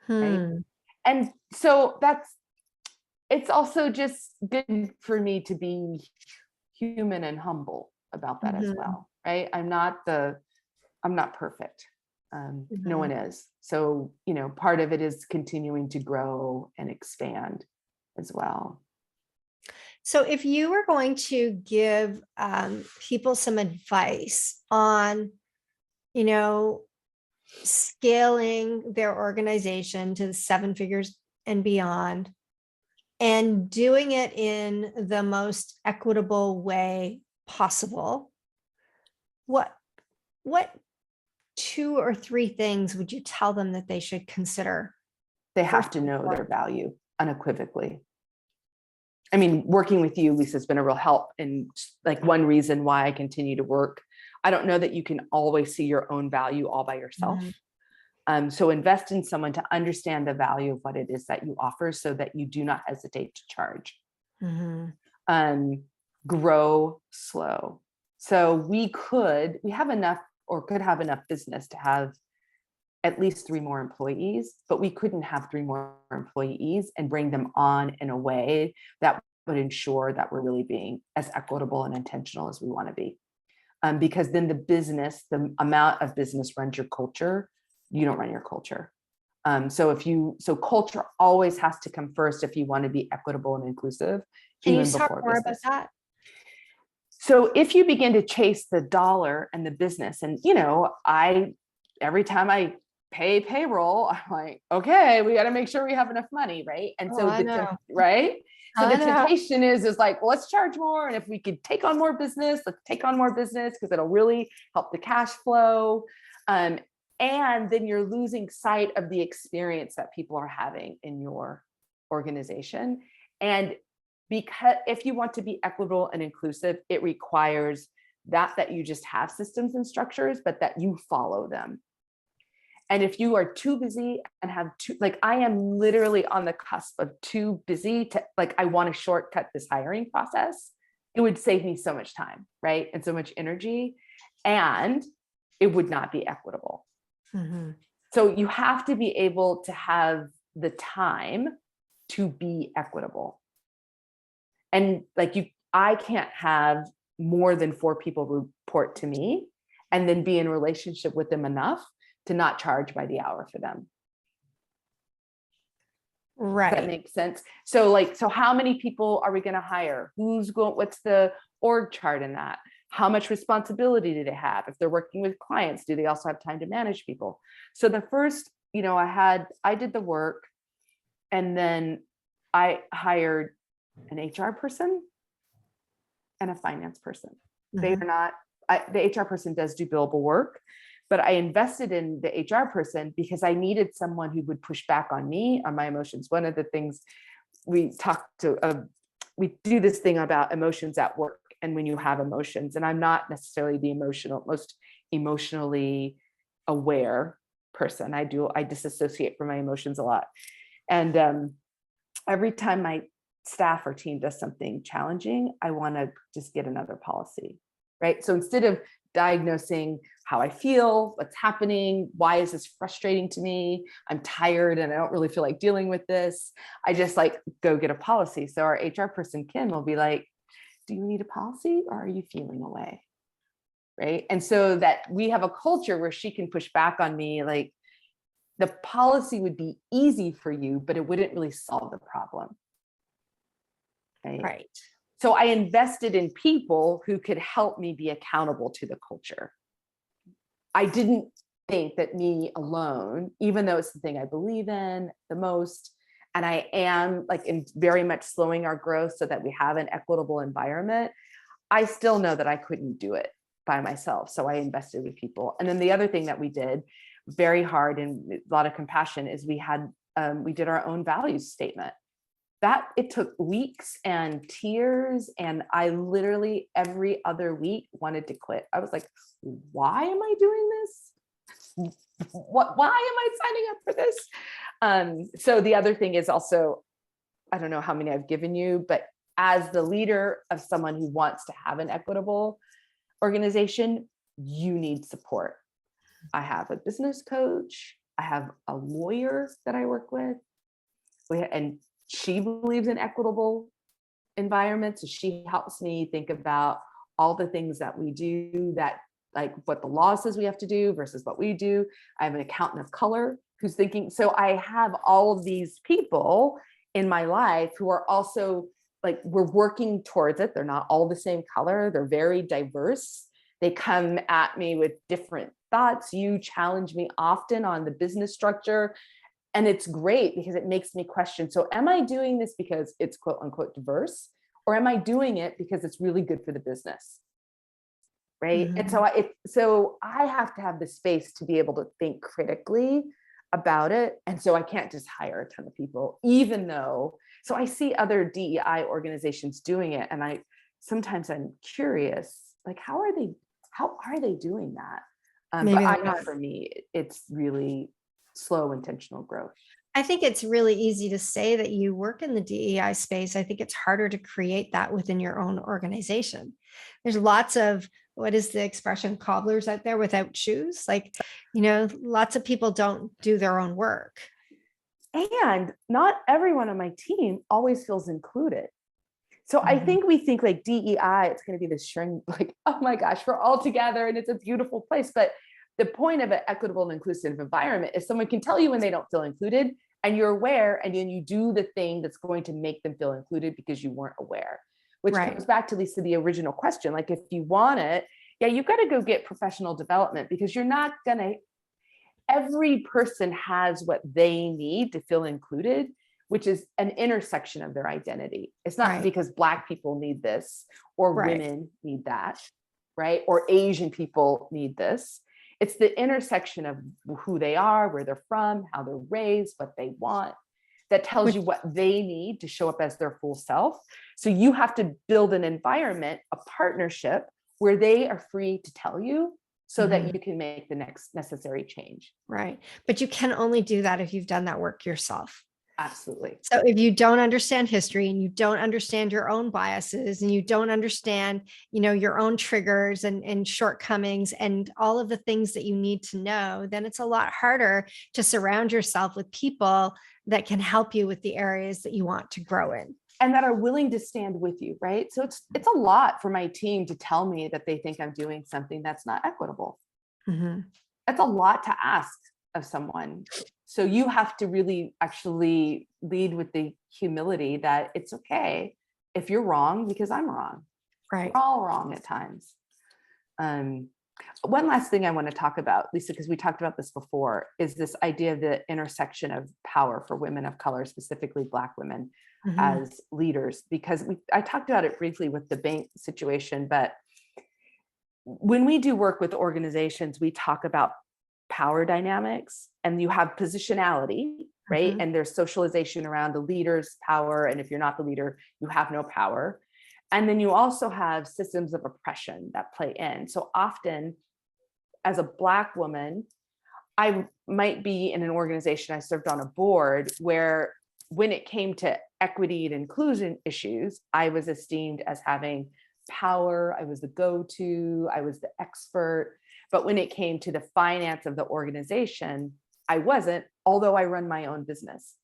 Right. Hmm. And so it's also just good for me to be human and humble about that as Mhm. well. Right. I'm not perfect. No Mhm. one is. So, part of it is continuing to grow and expand as well. So, if you were going to give people some advice on, you know, scaling their organization to 7 figures and beyond, and doing it in the most equitable way possible, what what 2 or 3 things would you tell them that they should consider They first have to and know their foremost? value unequivocally. I mean, working with you, Lisa, has been a real help, and like one reason why I continue to work. I don't know that you can always see your own value all by yourself. So invest in someone to understand the value of what it is that you offer so that you do not hesitate to charge. Grow slow. So we have enough, or could have enough business to have at least 3 more employees, but we couldn't have 3 more employees and bring them on in a way that would ensure that we're really being as equitable and intentional as we want to be. Because then the amount of business runs your culture. You don't run your culture. So culture always has to come first if you want to be equitable and inclusive. Can you talk more about that? So if you begin to chase the dollar and the business, and every time I pay payroll, I'm like, okay, we got to make sure we have enough money, right? And so right. So the temptation is like, well, let's charge more. And if we could take on more business, let's take on more business because it'll really help the cash flow. And then you're losing sight of the experience that people are having in your organization. And because if you want to be equitable and inclusive, it requires that you just have systems and structures, but that you follow them. And if you are too busy and have I am literally on the cusp of too busy to I want to shortcut this hiring process, it would save me so much time, right? And so much energy, and it would not be equitable. So you have to be able to have the time to be equitable. And I can't have more than 4 people report to me and then be in relationship with them enough to not charge by the hour for them. Right. Does that make sense? So how many people are we going to hire? What's the org chart in that? How much responsibility do they have? If they're working with clients, do they also have time to manage people? So the first, I did the work, and then I hired an HR person and a finance person. They are not, the HR person does do billable work, but I invested in the HR person because I needed someone who would push back on me, on my emotions. One of the things we do this thing about emotions at work, and when you have emotions, and I'm not necessarily the most emotionally aware person. I disassociate from my emotions a lot. And every time my staff or team does something challenging, I want to just get another policy, right? So instead of diagnosing how I feel, what's happening, why is this frustrating to me, I'm tired and I don't really feel like dealing with this, I just go get a policy. So our HR person, Kim, will be like, do you need a policy, or are you feeling away? Right. And so that we have a culture where she can push back on me, the policy would be easy for you, but it wouldn't really solve the problem. Right. So I invested in people who could help me be accountable to the culture. I didn't think that me alone, even though it's the thing I believe in the most, and I am in very much slowing our growth so that we have an equitable environment, I still know that I couldn't do it by myself. So I invested with people. And then the other thing that we did very hard and a lot of compassion is we did our own values statement. That it took weeks and tears, and I literally every other week wanted to quit. I was like, why am I doing this? Why am I signing up for this? So the other thing is also, I don't know how many I've given you, but as the leader of someone who wants to have an equitable organization, you need support. I have a business coach. I have a lawyer that I work with. And she believes in equitable environments. So she helps me think about all the things that we do, that what the law says we have to do versus what we do. I have an accountant of color who's thinking. So I have all of these people in my life who are also we're working towards it. They're not all the same color. They're very diverse. They come at me with different thoughts. You challenge me often on the business structure. And it's great because it makes me question. So am I doing this because it's quote unquote diverse, or am I doing it because it's really good for the business? Right. And so I have to have the space to be able to think critically about it. And so I can't just hire a ton of people, even though So I see other DEI organizations doing it, and sometimes I'm curious, like, how are they doing that? But Maybe I they're know not. for me, it's really slow, intentional growth. I think it's really easy to say that you work in the DEI space. I think it's harder to create that within your own organization. There's lots of, what is the expression, cobblers out there without shoes. Like, lots of people don't do their own work. And not everyone on my team always feels included. So I Mhm. think we think like DEI, it's going to be this shrink, like, oh my gosh, we're all together and it's a beautiful place. But the point of an equitable and inclusive environment is someone can tell you when they don't feel included, and you're aware, and then you do the thing that's going to make them feel included because you weren't aware, which Right. comes back to Lisa, the original question. Like, if you want it, yeah, you've got to go get professional development, because you're not going to, every person has what they need to feel included, which is an intersection of their identity. It's not Right. because Black people need this or Right. women need that, right? Or Asian people need this. It's the intersection of who they are, where they're from, how they're raised, what they want, that tells you what they need to show up as their full self. So you have to build an environment, a partnership, where they are free to tell you, so that Mhm. you can make the next necessary change. Right. But you can only do that if you've done that work yourself. Absolutely. So if you don't understand history, and you don't understand your own biases, and you don't understand, your own triggers and shortcomings and all of the things that you need to know, then it's a lot harder to surround yourself with people that can help you with the areas that you want to grow in. And that are willing to stand with you, right? So it's a lot for my team to tell me that they think I'm doing something that's not equitable. Mhm. That's a lot to ask of someone. So you have to really actually lead with the humility that it's okay if you're wrong, because I'm wrong. Right. We're all wrong at times. One last thing I want to talk about, Lisa, because we talked about this before, is this idea of the intersection of power for women of color, specifically Black women, Mhm. as leaders. Because I talked about it briefly with the bank situation, but when we do work with organizations, we talk about power dynamics, and you have positionality, right? Mhm. And there's socialization around the leader's power. And if you're not the leader, you have no power. And then you also have systems of oppression that play in. So often, as a Black woman, I might be in an organization, I served on a board, where when it came to equity and inclusion issues, I was esteemed as having power. I was the go-to, I was the expert. But when it came to the finance of the organization, I wasn't, although I run my own business,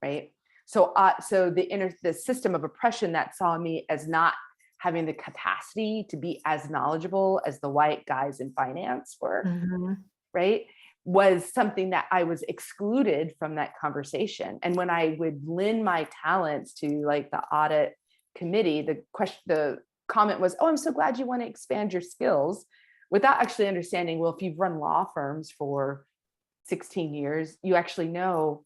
right? So the system of oppression that saw me as not having the capacity to be as knowledgeable as the white guys in finance were, Mhm. right, was something that I was excluded from that conversation. And when I would lend my talents to like the audit committee, the comment was, "Oh, I'm so glad you want to expand your skills," without actually understanding, well, if you've run law firms for 16 years, you actually know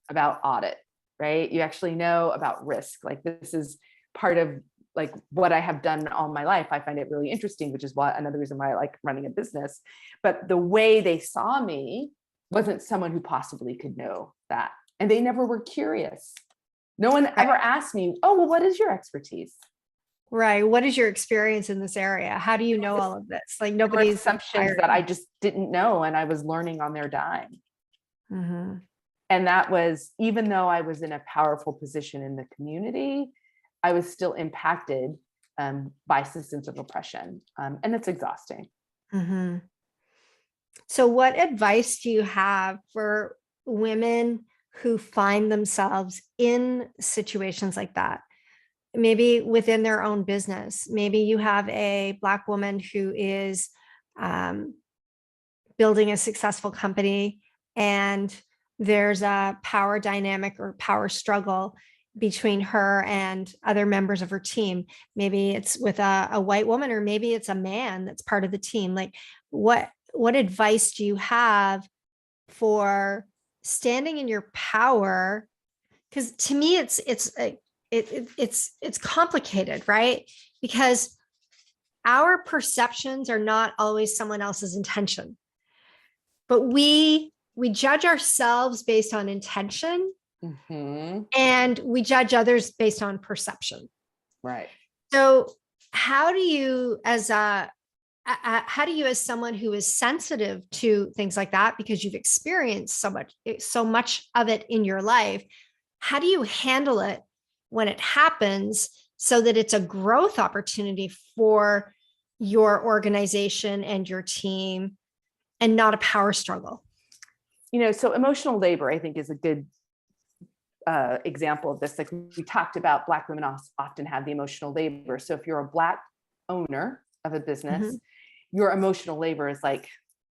about audit, right? You actually know about risk. Like, this is part of like what I have done all my life. I find it really interesting, which is another reason why I like running a business. But the way they saw me wasn't someone who possibly could know that. And they never were curious. No one Right. ever asked me, "Oh, well, what is your expertise?" Right. What is your experience in this area? How do you know all of this? Like, There were nobody's assumptions that inquiring. I just didn't know, and I was learning on their dime. Mhm. And that was, even though I was in a powerful position in the community, I was still impacted by systems of oppression. And it's exhausting. Mhm. So, what advice do you have for women who find themselves in situations like that? Maybe within their own business. Maybe you have a Black woman who is um, building a successful company, and there's a power dynamic or power struggle between her and other members of her team. Maybe it's with a white woman, or maybe it's a man that's part of the team. Like, what advice do you have for standing in your power? Because to me, it's complicated, right? Because our perceptions are not always someone else's intention, but we judge ourselves based on intention, Mm-hmm. and we judge others based on perception. Right. So how do you as someone who is sensitive to things like that, because you've experienced so much of it in your life, how do you handle it when it happens so that it's a growth opportunity for your organization and your team and not a power struggle? So emotional labor, I think, is a good example of this. Like we talked about, Black women often have the emotional labor. So if you're a Black owner of a business, Mm-hmm. your emotional labor is like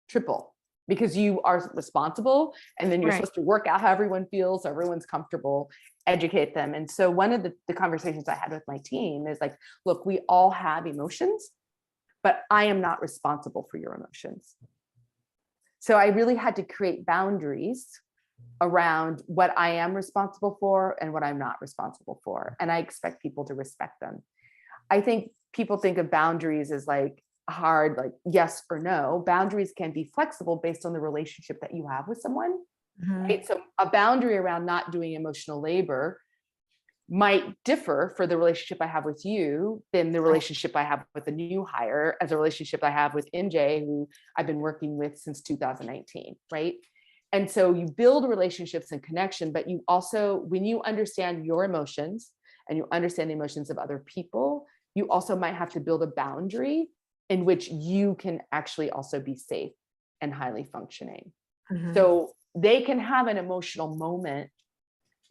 triple, because you are responsible, and then you're Right. supposed to work out how everyone feels, so everyone's comfortable, educate them. And so one of the conversations I had with my team is like, look, we all have emotions, but I am not responsible for your emotions. So I really had to create boundaries around what I am responsible for and what I'm not responsible for. And I expect people to respect them. I think people think of boundaries as like hard, like yes or no. Boundaries can be flexible based on the relationship that you have with someone, Mm-hmm. right? So a boundary around not doing emotional labor might differ for the relationship I have with you than the relationship I have with a new hire, as a relationship I have with MJ, who I've been working with since 2019, right? And so you build relationships and connection, but you also, when you understand your emotions and you understand the emotions of other people, you also might have to build a boundary in which you can actually also be safe and highly functioning. Mm-hmm. So they can have an emotional moment,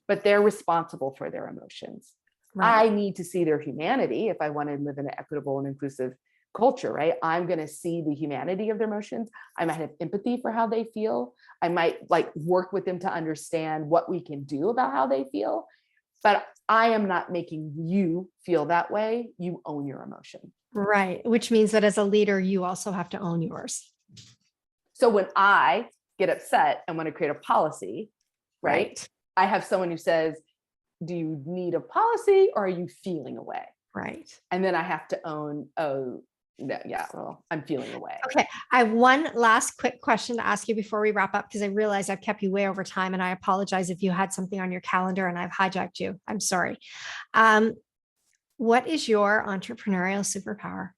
but they're responsible for their emotions. Right. I need to see their humanity if I want to live in an equitable and inclusive culture, right? I'm going to see the humanity of their emotions. I might have empathy for how they feel. I might like work with them to understand what we can do about how they feel. But I am not making you feel that way. You own your emotion. Right. Which means that as a leader, you also have to own yours. So when I get upset and want to create a policy, right? I have someone who says, do you need a policy or are you feeling away? Right. And then I have to own, oh, yeah, well, I'm feeling away. Okay. I have one last quick question to ask you before we wrap up, because I realize I've kept you way over time, and I apologize if you had something on your calendar and I've hijacked you. I'm sorry. What is your entrepreneurial superpower?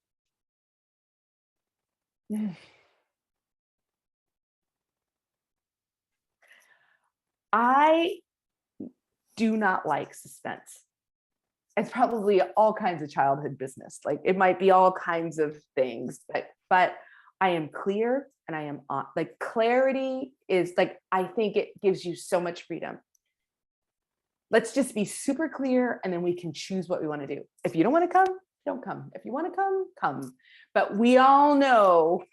I do not like suspense. It's probably all kinds of childhood business. Like it might be all kinds of things, but I am clear and I am on. Like clarity is like, I think it gives you so much freedom. Let's just be super clear, and then we can choose what we want to do. If you don't want to come, don't come. If you want to come, come. But we all know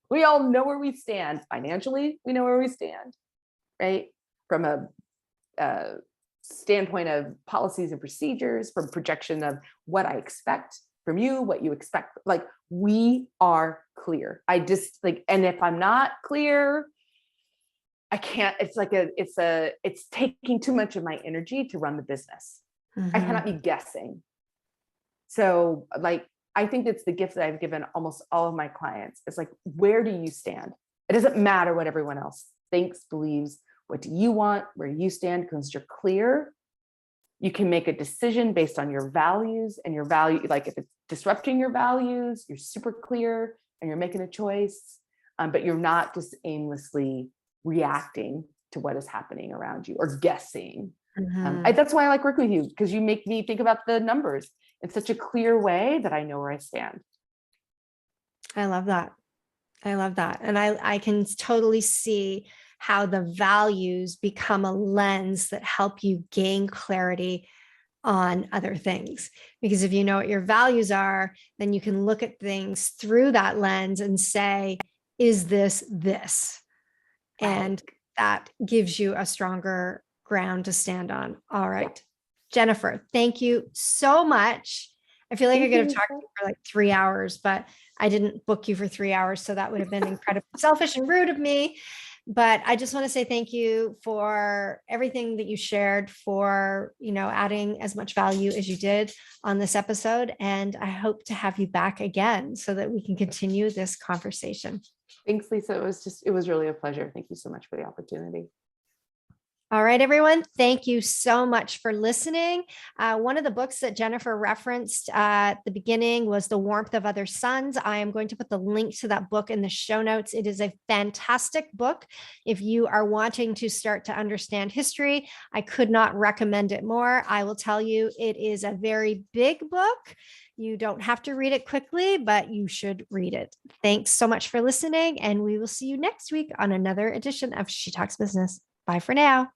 where we stand financially. We know where we stand, right? From a standpoint of policies and procedures, from projection of what I expect from you, what you expect. Like we are clear. I just like, and if I'm not clear, I can't, it's taking too much of my energy to run the business. Mm-hmm. I cannot be guessing. So like, I think it's the gift that I've given almost all of my clients. It's like, where do you stand? It doesn't matter what everyone else thinks, believes. What do you want? Where you stand? Because you're clear, you can make a decision based on your values and your value. Like if it's disrupting your values, you're super clear and you're making a choice, but you're not just aimlessly reacting to what is happening around you or guessing. Mm-hmm. That's why I like working with you, because you make me think about the numbers in such a clear way that I know where I stand. I love that. I love that. And I can totally see how the values become a lens that help you gain clarity on other things. Because if you know what your values are, then you can look at things through that lens and say, is this this? And that gives you a stronger ground to stand on. All right. Yeah. Jennifer, thank you so much. I feel like I could have talked to you for like 3 hours, but I didn't book you for 3 hours. So that would have been incredibly selfish and rude of me. But I just want to say thank you for everything that you shared, for, adding as much value as you did on this episode. And I hope to have you back again so that we can continue this conversation. Thanks, Lisa. It was really a pleasure. Thank you so much for the opportunity. All right, everyone. Thank you so much for listening. One of the books that Jennifer referenced at the beginning was The Warmth of Other Suns. I am going to put the link to that book in the show notes. It is a fantastic book. If you are wanting to start to understand history, I could not recommend it more. I will tell you, it is a very big book. You don't have to read it quickly, but you should read it. Thanks so much for listening, and we will see you next week on another edition of She Talks Business. Bye for now.